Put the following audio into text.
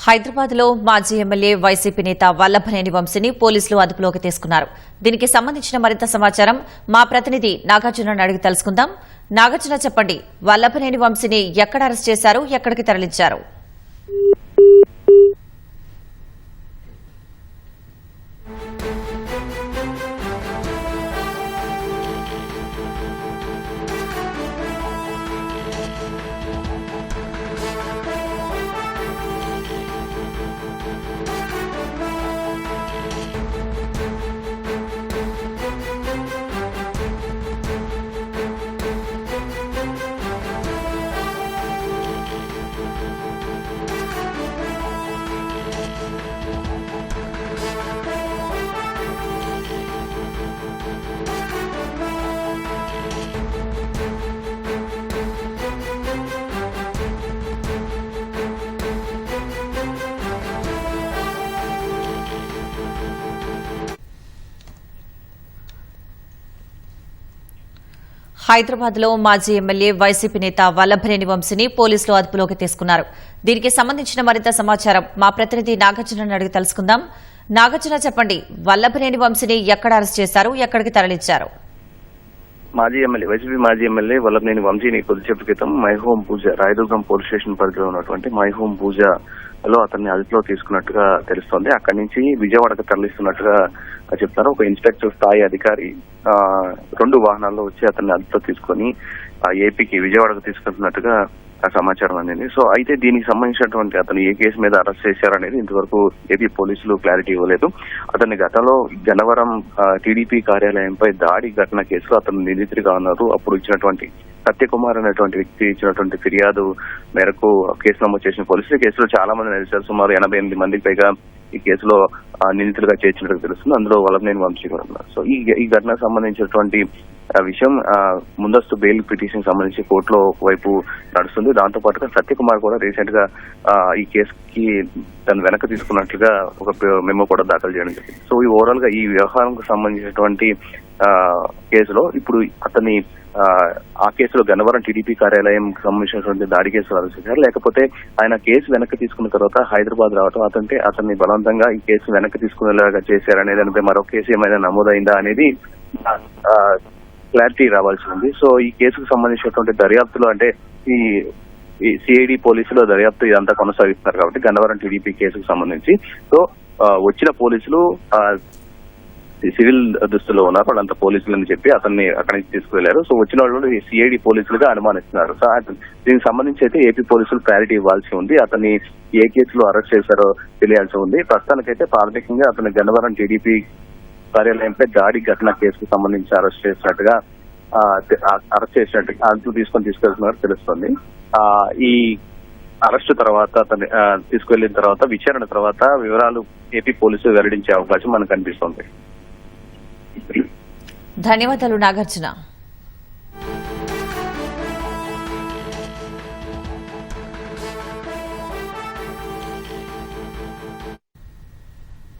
హైదరాబాద్ లో మాజీ MLA YCP నేత వల్లభనేని వంశీని పోలీసులు అదుపులోకి తీసుకున్నారు. దీనికి సంబంధించిన మరింత సమాచారం మా ప్రతినిధి నాగార్జునను అడిగి తెలుసుకుందాం. నాగార్జున, చెప్పండి, వల్లభనేని వంశీని ఎక్కడ అరెస్ట్ చేశారు, ఎక్కడికి తరలించారు? హైదరాబాద్ లో మాజీ ఎమ్మెల్యే వైసీపీ నేత వల్లభనేని వంశీని పోలీసులు అదుపులోకి తీసుకున్నారు. దీనికి సంబంధించిన మరింత సమాచారం మా ప్రతినిధి నాగార్జునను అడిగి తెలుసుకుందాం. నాగార్జున, చెప్పండి, వల్లభనేని వంశీని ఎక్కడ అరెస్ట్ చేశారు, ఎక్కడికి తరలించారు? వైసీపీ మాజీ ఎమ్మెల్యే వల్లభనేని వంశీని కొద్దిసేపటి క్రితం my home Pooja Rayadurgam police station పరిధిలో ఉన్నటువంటి మై హోమ్ పూజలో అతన్ని అదుపులో తీసుకున్నట్టుగా తెలుస్తోంది. అక్కడి నుంచి విజయవాడకు తరలిస్తున్నట్టుగా చెప్తారు. ఒక ఇన్స్పెక్టర్ స్థాయి అధికారి 2 వాహనాల్లో వచ్చి అతన్ని అదుపులో తీసుకొని ఏపీకి విజయవాడకు తీసుకెళ్తున్నట్టుగా సమాచారం అందింది. సో అయితే దీనికి సంబంధించినటువంటి అతను ఏ కేసు మీద అరెస్ట్ చేశారనేది ఇంతవరకు ఏపీ పోలీసులు క్లారిటీ ఇవ్వలేదు. అతన్ని గతంలో గన్నవరం టీడీపీ కార్యాలయంపై దాడి ఘటన కేసులో అతను నిందితుడిగా ఉన్నారు. అప్పుడు ఇచ్చినటువంటి సత్యకుమార్ అనేటువంటి వ్యక్తి ఇచ్చినటువంటి ఫిర్యాదు మేరకు కేసు నమోదు చేసిన పోలీసులు కేసులో చాలా మంది నిలిచారు. సుమారు 88 మందికి పైగా ఈ కేసులో నిందితులుగా చేర్చినట్టు తెలుస్తుంది. అందులో వల్లభనేని వంశీ కూడా ఉన్నారు. సో ఈ ఘటనకు సంబంధించినటువంటి విషయం ముందస్తు బెయిల్ పిటిషన్ సంబంధించి కోర్టులో వైపు నడుస్తుంది. దాంతో పాటుగా సత్యకుమార్ కూడా రీసెంట్ గా ఈ కేసుకి తను వెనక్కి తీసుకున్నట్లుగా ఒక మెమో కూడా దాఖలు చేయడం జరిగింది. సో ఈ ఓవరాల్ గా ఈ వ్యవహారంకు సంబంధించినటువంటి కేసులో ఇప్పుడు అతన్ని ఆ కేసులో గన్నవరం టీడీపీ కార్యాలయం సంబంధించినటువంటి దాడి కేసులు అరెస్ట్ చేశారు, లేకపోతే ఆయన కేసు వెనక్కి తీసుకున్న తర్వాత హైదరాబాద్ రావడం అతన్ని బలవంతంగా ఈ కేసు వెనక్కి తీసుకునేలాగా చేశారనే దానిపై మరో కేసు ఏమైనా నమోదైందా అనేది క్లారిటీ రావాల్సి ఉంది. సో ఈ కేసుకు సంబంధించినటువంటి దర్యాప్తులు అంటే ఈ సిఐడి పోలీసులు దర్యాప్తు ఇదంతా కొనసాగిస్తున్నారు కాబట్టి గన్నవరం టీడీపీ కేసుకు సంబంధించి సో వచ్చిన పోలీసులు సివిల్ దుస్తుల్లో ఉన్నారు, వాళ్ళంతా పోలీసులు అని చెప్పి అతన్ని అక్కడి నుంచి తీసుకువెళ్లారు. సో వచ్చిన వాళ్ళు సిఐడి పోలీసులుగా అనుమానిస్తున్నారు. సో దీనికి సంబంధించి అయితే ఏపీ పోలీసులు క్లారిటీ ఇవ్వాల్సి ఉంది. అతన్ని ఏ కేసులో అరెస్ట్ చేశారో తెలియాల్సి ఉంది. ప్రస్తుతానికైతే ప్రాథమికంగా అతను గన్నవరం టీడీపీ కార్యాలయంపై దాడి ఘటన కేసుకు సంబంధించి అరెస్ట్ చేసినట్టుగా అదుపు తీసుకెళ్తున్నారు తెలుస్తుంది. ఈ అరెస్టు తర్వాత అతన్ని తీసుకువెళ్లిన తర్వాత విచారణ తర్వాత వివరాలు ఏపీ పోలీసులు వెల్లడించే అవకాశం మనకు కనిపిస్తోంది. ధన్యవాదాలు నాగార్జున.